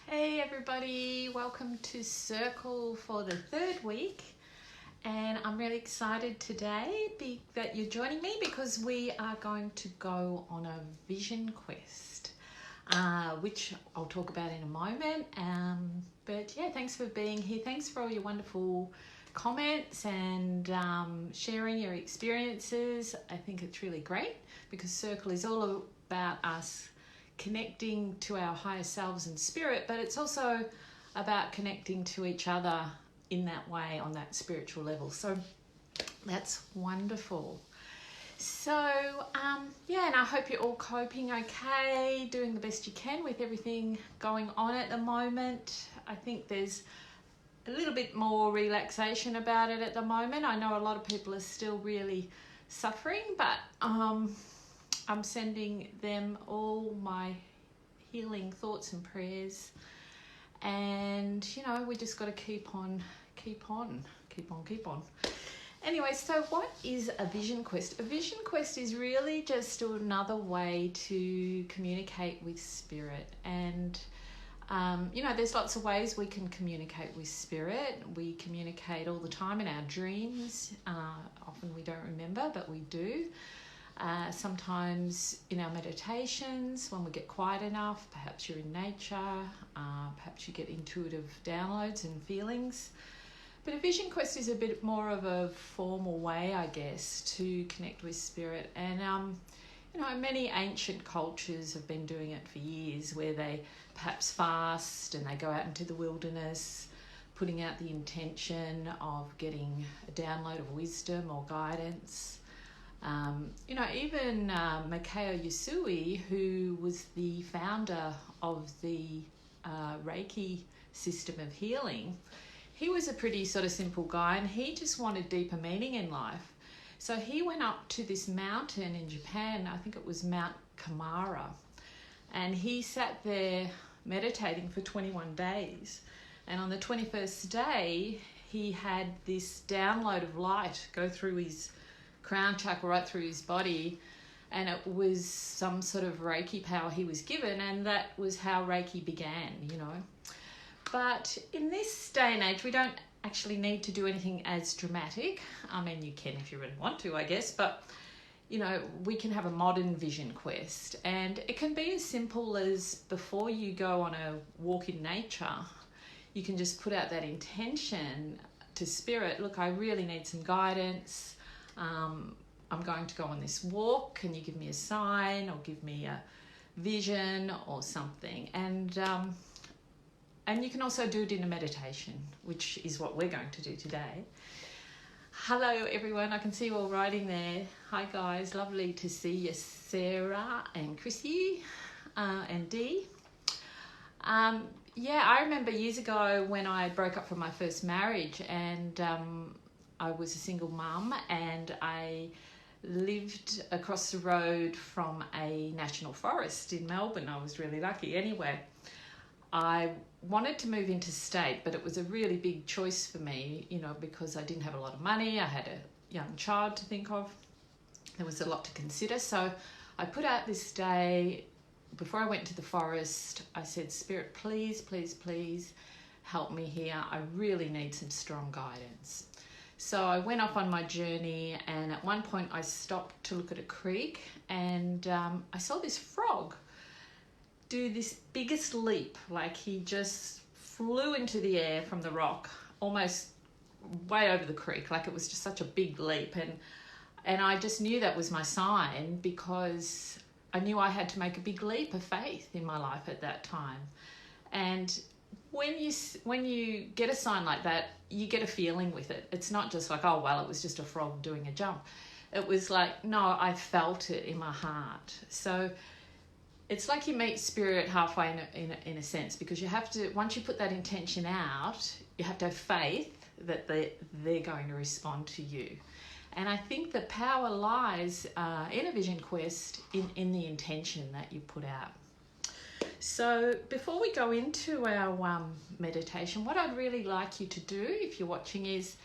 Hey everybody, welcome to Circle for the third week, and I'm really excited today that you're joining me because we are going to go on a vision quest, which I'll talk about in a moment. But yeah, thanks for being here. Thanks for all your wonderful comments and sharing your experiences. I think it's really great because Circle is all about us connecting to our higher selves and spirit, but it's also about connecting to each other in that way on that spiritual level. So that's wonderful. So and I hope you're all coping okay, doing the best you can with everything going on at the moment. I think there's a little bit more relaxation about it at the moment. I know a lot of people are still really suffering, but I'm sending them all my healing thoughts and prayers. And, we just got to keep on. Anyway, so what is a vision quest? A vision quest is really just another way to communicate with spirit. And, there's lots of ways we can communicate with spirit. We communicate all the time in our dreams. Often we don't remember, but we do. Sometimes in our meditations, when we get quiet enough, perhaps you're in nature, perhaps you get intuitive downloads and feelings. But a vision quest is a bit more of a formal way, I guess, to connect with spirit. And, many ancient cultures have been doing it for years, where they perhaps fast and they go out into the wilderness, putting out the intention of getting a download of wisdom or guidance. Even Mikao Usui, who was the founder of the Reiki system of healing, he was a pretty sort of simple guy, and he just wanted deeper meaning in life. So he went up to this mountain in Japan, I think it was Mount Kamara, and he sat there meditating for 21 days. And on the 21st day, he had this download of light go through his crown chakra right through his body, and it was some sort of Reiki power he was given, and that was how Reiki began. But in this day and age, we don't actually need to do anything as dramatic. I mean, you can if you really want to, I guess, but we can have a modern vision quest, and it can be as simple as, before you go on a walk in nature, you can just put out that intention to spirit. Look, I really need some guidance. I'm going to go on this walk. Can you give me a sign or give me a vision or something? And you can also do it in a meditation, which is what we're going to do today. Hello, everyone. I can see you all writing there. Hi, guys. Lovely to see you, Sarah and Chrissy and Dee. I remember years ago when I broke up from my first marriage, and I was a single mum, and I lived across the road from a national forest in Melbourne. I was really lucky. Anyway, I wanted to move interstate, but it was a really big choice for me, because I didn't have a lot of money. I had a young child to think of. There was a lot to consider. So I put out this day, before I went to the forest, I said, Spirit, please, please, please help me here. I really need some strong guidance. So I went off on my journey, and at one point I stopped to look at a creek, and I saw this frog do this biggest leap. Like, he just flew into the air from the rock, almost way over the creek. Like, it was just such a big leap. And I just knew that was my sign, because I knew I had to make a big leap of faith in my life at that time. And when you get a sign like that, you get a feeling with it. It's not just like, oh, well, it was just a frog doing a jump. It was like, no, I felt it in my heart. So it's like you meet spirit halfway in a sense, because you have to, once you put that intention out, you have to have faith that they're going to respond to you. And I think the power lies in a vision quest in the intention that you put out. So before we go into our meditation, what I'd really like you to do, if you're watching, is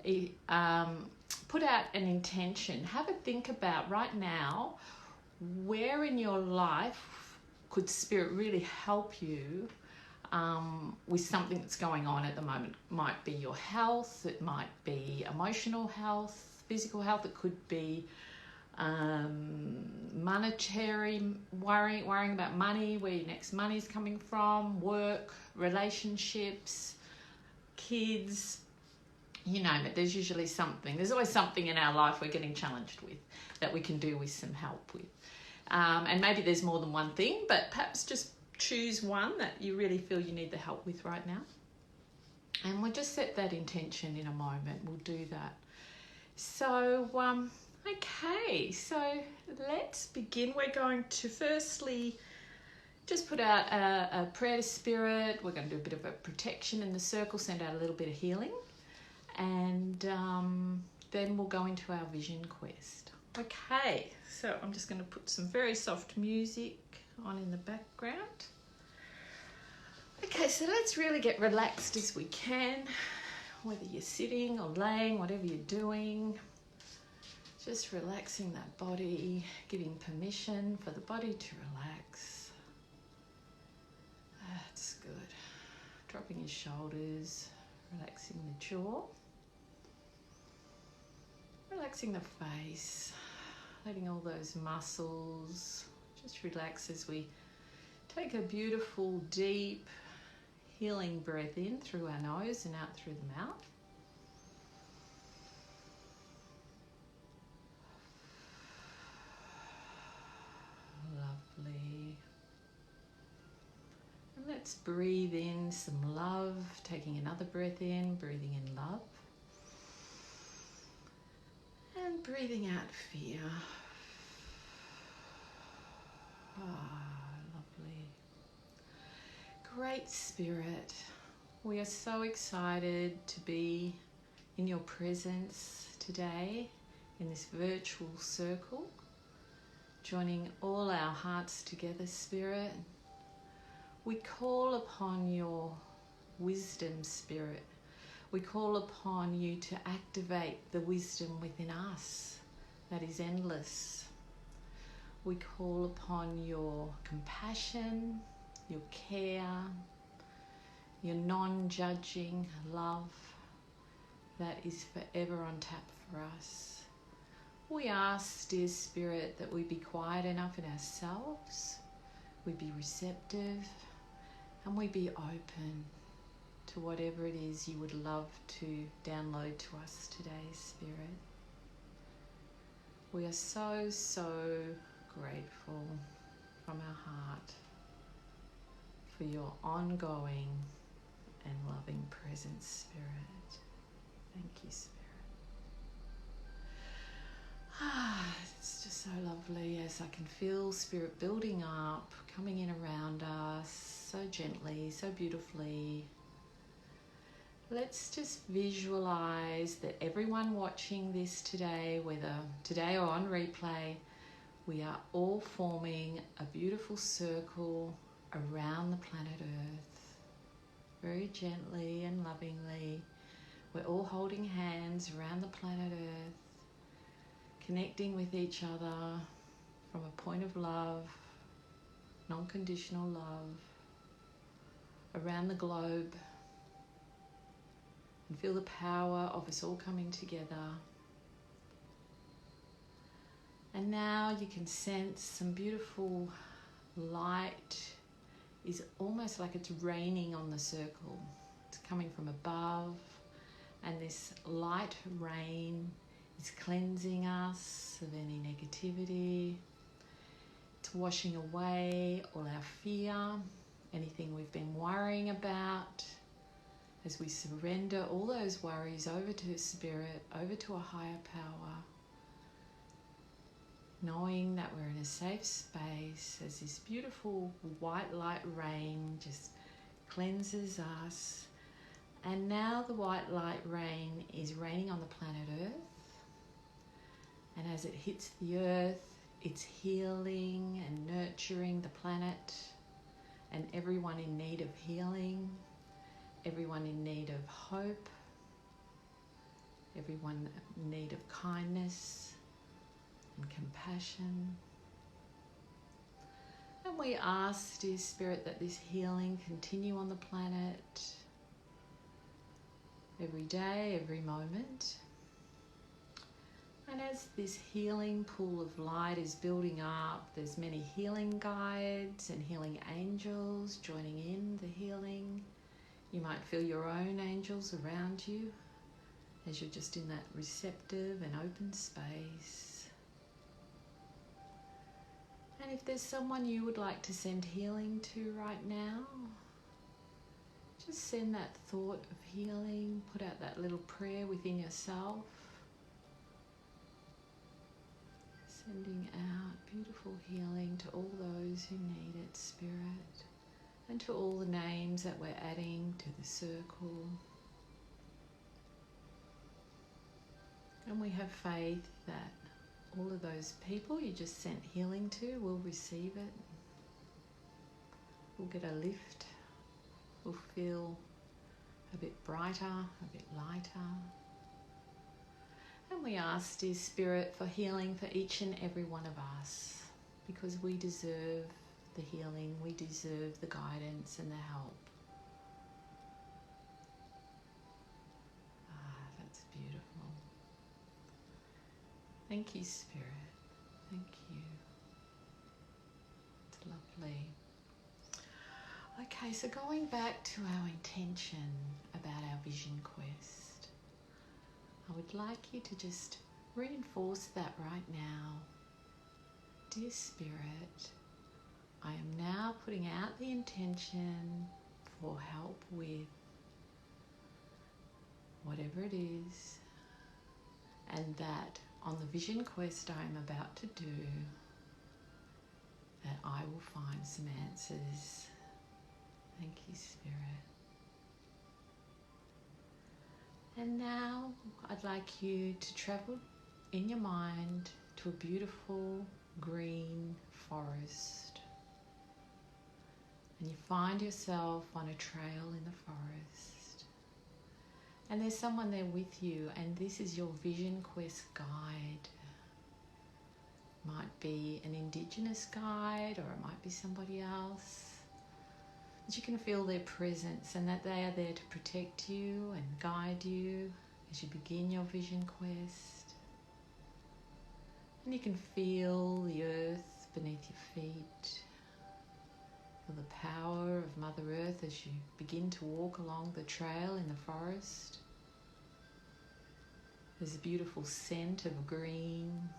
put out an intention. Have a think about right now, where in your life could spirit really help you with something that's going on at the moment. Might be your health, it might be emotional health, physical health, it could be monetary, worrying about money, where your next money's coming from, work, relationships, kids, you name it. There's usually something. There's always something in our life we're getting challenged with that we can do with some help with. And maybe there's more than one thing, but perhaps just choose one that you really feel you need the help with right now. And we'll just set that intention in a moment. We'll do that. So, okay, so let's begin. We're going to firstly just put out a prayer to Spirit. We're going to do a bit of a protection in the circle, send out a little bit of healing. And then we'll go into our vision quest. Okay, so I'm just going to put some very soft music on in the background. Okay, so let's really get relaxed as we can, whether you're sitting or laying, whatever you're doing. Just relaxing that body, giving permission for the body to relax. That's good. Dropping your shoulders, relaxing the jaw, relaxing the face, letting all those muscles just relax as we take a beautiful, deep, healing breath in through our nose and out through the mouth. Lovely. And let's breathe in some love, taking another breath in, breathing in love. And breathing out fear. Lovely. Great Spirit, we are so excited to be in your presence today in this virtual circle, joining all our hearts together, Spirit. We call upon your wisdom, Spirit. We call upon you to activate the wisdom within us that is endless. We call upon your compassion, your care, your non-judging love that is forever on tap for us. We ask, dear Spirit, that we be quiet enough in ourselves, we be receptive, and we be open to whatever it is you would love to download to us today, Spirit. We are so, so grateful from our heart for your ongoing and loving presence, Spirit. Thank you, Spirit. It's just so lovely as I can feel Spirit building up, coming in around us so gently, so beautifully. Let's just visualize that everyone watching this today, whether today or on replay, we are all forming a beautiful circle around the planet Earth, very gently and lovingly. We're all holding hands around the planet Earth, connecting with each other from a point of love, non-conditional love, around the globe, and feel the power of us all coming together. And now you can sense some beautiful light is almost like it's raining on the circle. It's coming from above, and this light rain is cleansing us of any negativity. It's washing away all our fear, anything we've been worrying about, as we surrender all those worries over to Spirit, over to a higher power, knowing that we're in a safe space as this beautiful white light rain just cleanses us. And now the white light rain is raining on the planet Earth. And as it hits the Earth, it's healing and nurturing the planet and everyone in need of healing, everyone in need of hope, everyone in need of kindness and compassion. And we ask, dear Spirit, that this healing continue on the planet every day, every moment. And as this healing pool of light is building up, there's many healing guides and healing angels joining in the healing. You might feel your own angels around you as you're just in that receptive and open space. And if there's someone you would like to send healing to right now, just send that thought of healing, put out that little prayer within yourself, sending out beautiful healing to all those who need it, Spirit, and to all the names that we're adding to the circle. And we have faith that all of those people you just sent healing to will receive it. We'll get a lift. We'll feel a bit brighter, a bit lighter. And we ask, dear Spirit, for healing for each and every one of us, because we deserve the healing, we deserve the guidance and the help. That's beautiful. Thank you, Spirit. Thank you. It's lovely. Okay, so going back to our intention about our vision quest, I would like you to just reinforce that right now. Dear Spirit, I am now putting out the intention for help with whatever it is, and that on the vision quest I am about to do, that I will find some answers. Thank you, Spirit. And now I'd like you to travel in your mind to a beautiful green forest. And you find yourself on a trail in the forest. And there's someone there with you, and this is your vision quest guide. Might be an Indigenous guide, or it might be somebody else. But you can feel their presence and that they are there to protect you and guide you as you begin your vision quest. And you can feel the earth beneath your feet. Feel the power of Mother Earth as you begin to walk along the trail in the forest. There's a beautiful scent of green,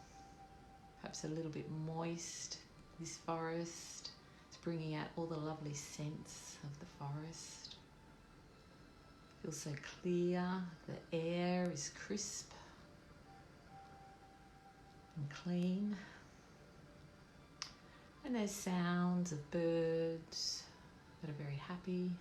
perhaps a little bit moist. This forest is bringing out all the lovely scents of the forest. It feels so clear, the air is crisp and clean. And there's sounds of birds that are very happy.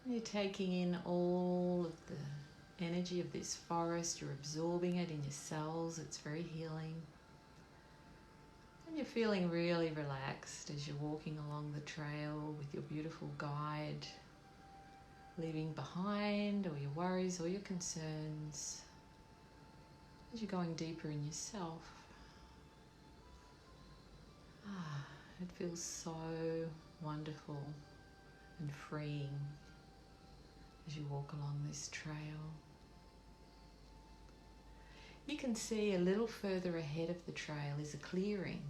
And you're taking in all of the energy of this forest, you're absorbing it in your cells, it's very healing. And you're feeling really relaxed as you're walking along the trail with your beautiful guide, leaving behind all your worries, all your concerns, as you're going deeper in yourself. It feels so wonderful and freeing as you walk along this trail. You can see a little further ahead of the trail is a clearing,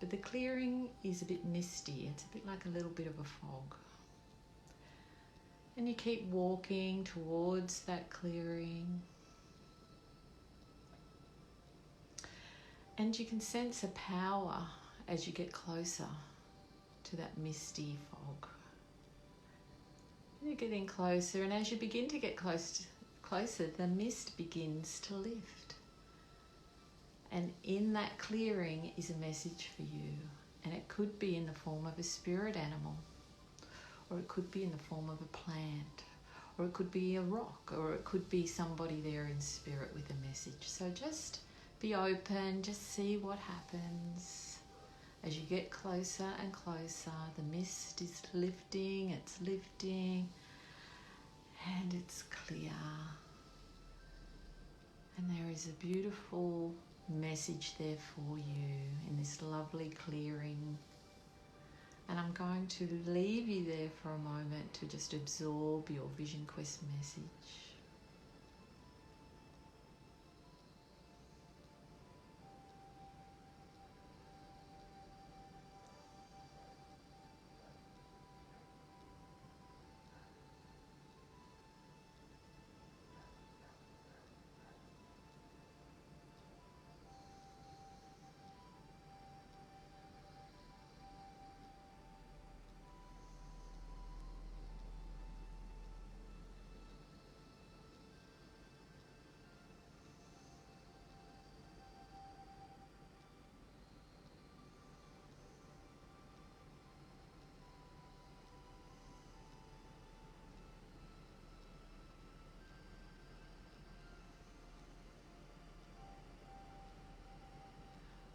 but the clearing is a bit misty. It's a bit like a little bit of a fog. And you keep walking towards that clearing, and you can sense a power as you get closer to that misty fog. You're getting closer, and as you begin to get closer, the mist begins to lift. And in that clearing is a message for you. And it could be in the form of a spirit animal, or it could be in the form of a plant, or it could be a rock, or it could be somebody there in spirit with a message. So just be open, just see what happens. As you get closer and closer, the mist is lifting, and it's clear. And there is a beautiful message there for you in this lovely clearing. And I'm going to leave you there for a moment to just absorb your Vision Quest message.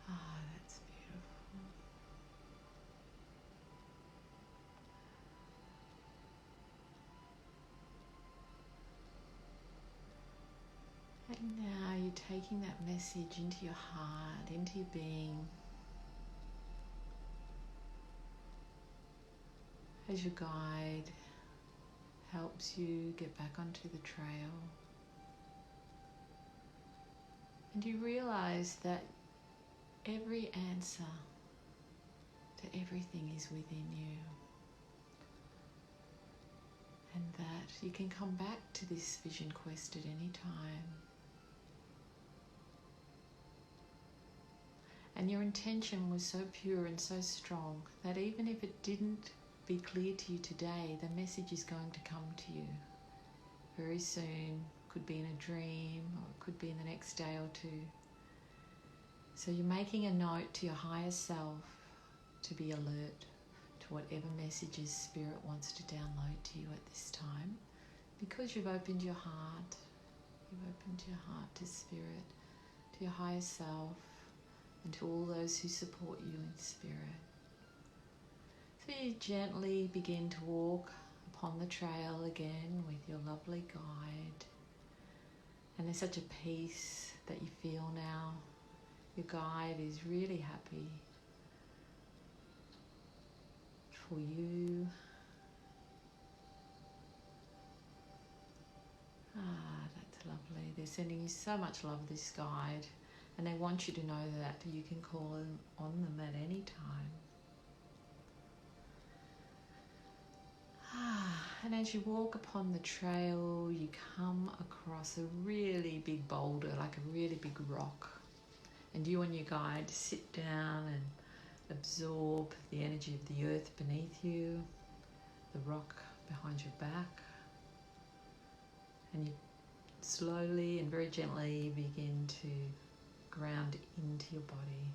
Ah, that's beautiful. And now you're taking that message into your heart, into your being, as your guide helps you get back onto the trail. And you realize that every answer to everything is within you. And that you can come back to this Vision Quest at any time. And your intention was so pure and so strong that even if it didn't be clear to you today, the message is going to come to you very soon. Could be in a dream, or it could be in the next day or two. So you're making a note to your higher self to be alert to whatever messages Spirit wants to download to you at this time, because you've opened your heart. You've opened your heart to Spirit, to your higher self, and to all those who support you in Spirit. So you gently begin to walk upon the trail again with your lovely guide. And there's such a peace that you feel now. Your guide is really happy for you. Ah, that's lovely. They're sending you so much love, this guide, and they want you to know that you can call on them at any time. And as you walk upon the trail, you come across a really big boulder, like a really big rock. And you and your guide sit down and absorb the energy of the earth beneath you, the rock behind your back. And you slowly and very gently begin to ground into your body,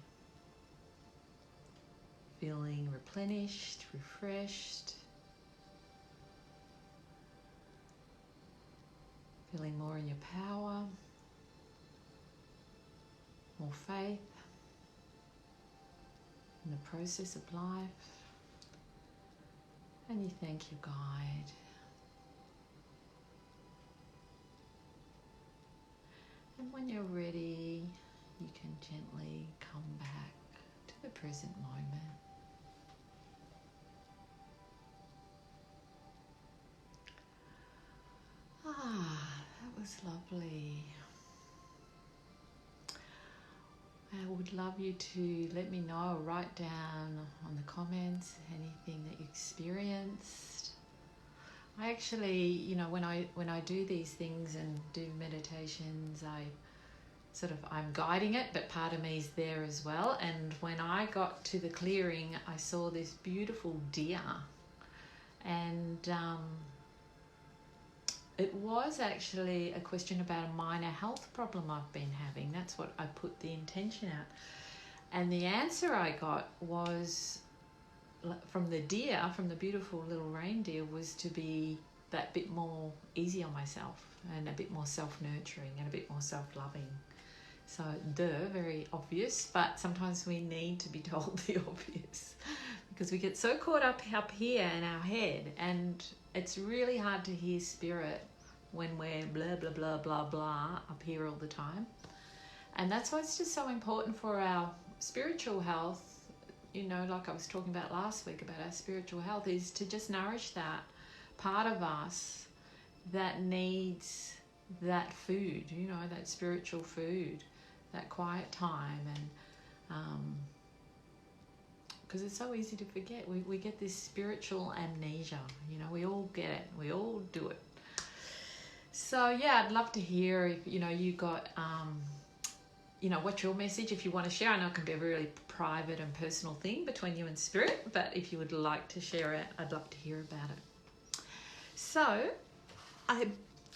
feeling replenished, refreshed, feeling more in your power, more faith in the process of life, and you thank your guide. And when you're ready, you can gently come back to the present moment. Ah, that was lovely. I would love you to let me know or write down on the comments anything that you experienced. I actually, when I do these things and do meditations, I'm guiding it, but part of me is there as well. And when I got to the clearing, I saw this beautiful deer, and it was actually a question about a minor health problem I've been having. That's what I put the intention out. And the answer I got was from the deer, from the beautiful little reindeer, was to be that bit more easy on myself and a bit more self-nurturing and a bit more self-loving. So, very obvious, but sometimes we need to be told the obvious because we get so caught up here in our head, and it's really hard to hear Spirit when we're blah, blah, blah, blah, blah up here all the time. And that's why it's just so important for our spiritual health, you know, like I was talking about last week about our spiritual health, is to just nourish that part of us that needs that food, you know, that spiritual food, that quiet time. And because it's so easy to forget. We get this spiritual amnesia, you know, we all get it, we all do it. So yeah, I'd love to hear if, you know, you got, you know, what's your message if you want to share. I know it can be a really private and personal thing between you and Spirit, but if you would like to share it, I'd love to hear about it. So I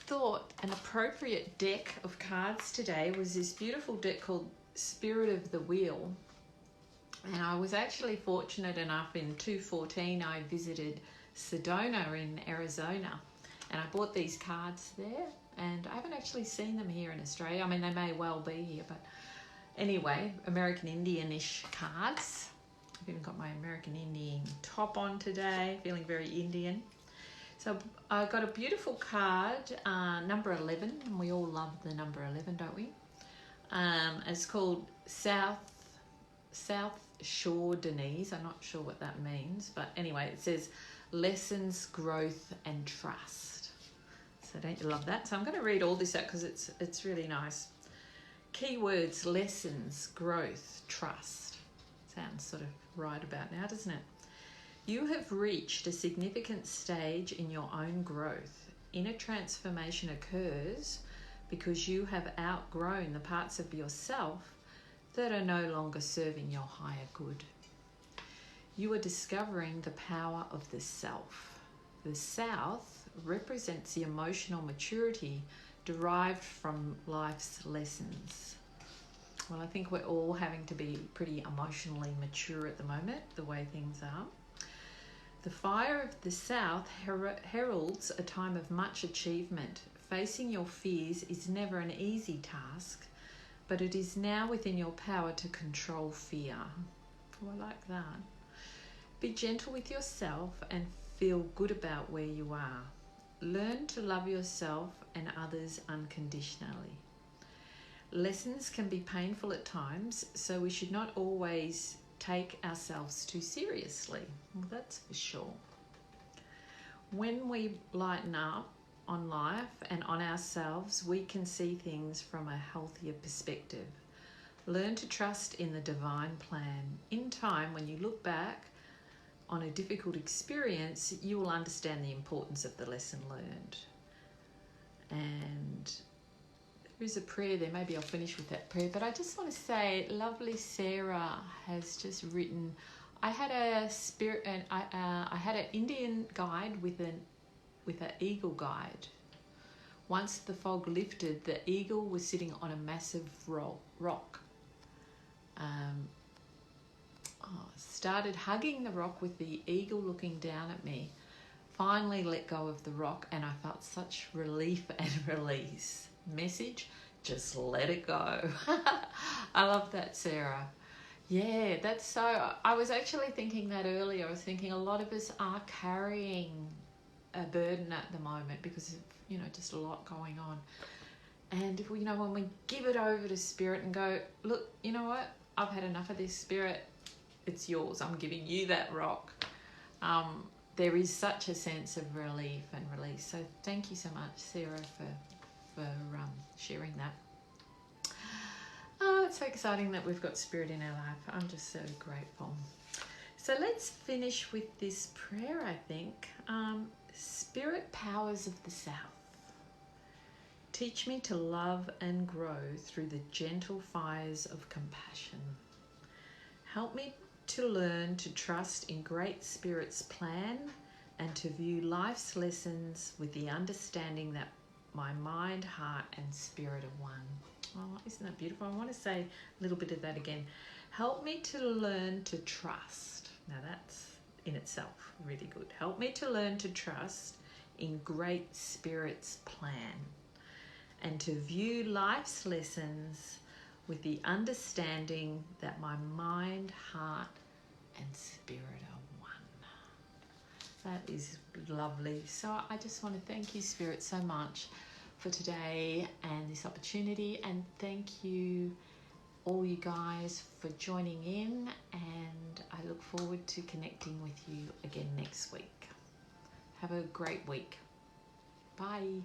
thought an appropriate deck of cards today was this beautiful deck called Spirit of the Wheel. And I was actually fortunate enough in 2014, I visited Sedona in Arizona, and I bought these cards there, and I haven't actually seen them here in Australia. I mean, they may well be here, but anyway, American Indian-ish cards. I've even got my American Indian top on today, feeling very Indian. So I got a beautiful card, number 11, and we all love the number 11, don't we? It's called South Shore Denise. I'm not sure what that means, but anyway, it says lessons, growth, and trust. So don't you love that? So I'm going to read all this out because it's really nice. Keywords: lessons, growth, trust. Sounds sort of right about now, doesn't it? You have reached a significant stage in your own growth. Inner transformation occurs because you have outgrown the parts of yourself that are no longer serving your higher good. You are discovering the power of the self. The South represents the emotional maturity derived from life's lessons. Well, I think we're all having to be pretty emotionally mature at the moment, the way things are. The fire of the South heralds a time of much achievement. Facing your fears is never an easy task, but it is now within your power to control fear. Oh, I like that. Be gentle with yourself and feel good about where you are. Learn to love yourself and others unconditionally. Lessons can be painful at times, so we should not always take ourselves too seriously. Well, that's for sure. When we lighten up on life and on ourselves, we can see things from a healthier perspective. Learn to trust in the divine plan. In time, when you look back on a difficult experience, you will understand the importance of the lesson learned. And there is a prayer there. Maybe I'll finish with that prayer. But I just want to say, lovely Sarah has just written, I had an Indian guide with an eagle guide. Once the fog lifted, the eagle was sitting on a massive rock. Started hugging the rock with the eagle looking down at me. Finally let go of the rock, and I felt such relief and release. Message: just let it go. I love that, Sarah. Yeah, that's so. I was actually thinking that earlier. I was thinking a lot of us are carrying a burden at the moment because of, you know, just a lot going on. And if we, you know, when we give it over to Spirit and go, look, you know what? I've had enough of this, Spirit. It's yours. I'm giving you that rock. There is such a sense of relief and release. So thank you so much, Sarah, for sharing that. Oh, it's so exciting that we've got Spirit in our life. I'm just so grateful. So let's finish with this prayer, I think. Spirit powers of the South, teach me to love and grow through the gentle fires of compassion. Help me to learn to trust in Great Spirit's plan and to view life's lessons with the understanding that my mind, heart, and spirit are one. Oh, isn't that beautiful? I want to say a little bit of that again. Help me to learn to trust. Now that's in itself really good. Help me to learn to trust in Great Spirit's plan and to view life's lessons with the understanding that my mind, heart, and spirit are one. That is lovely. So I just want to thank you, Spirit, so much for today and this opportunity, and thank you all you guys for joining in, and I look forward to connecting with you again next week. Have a great week. Bye.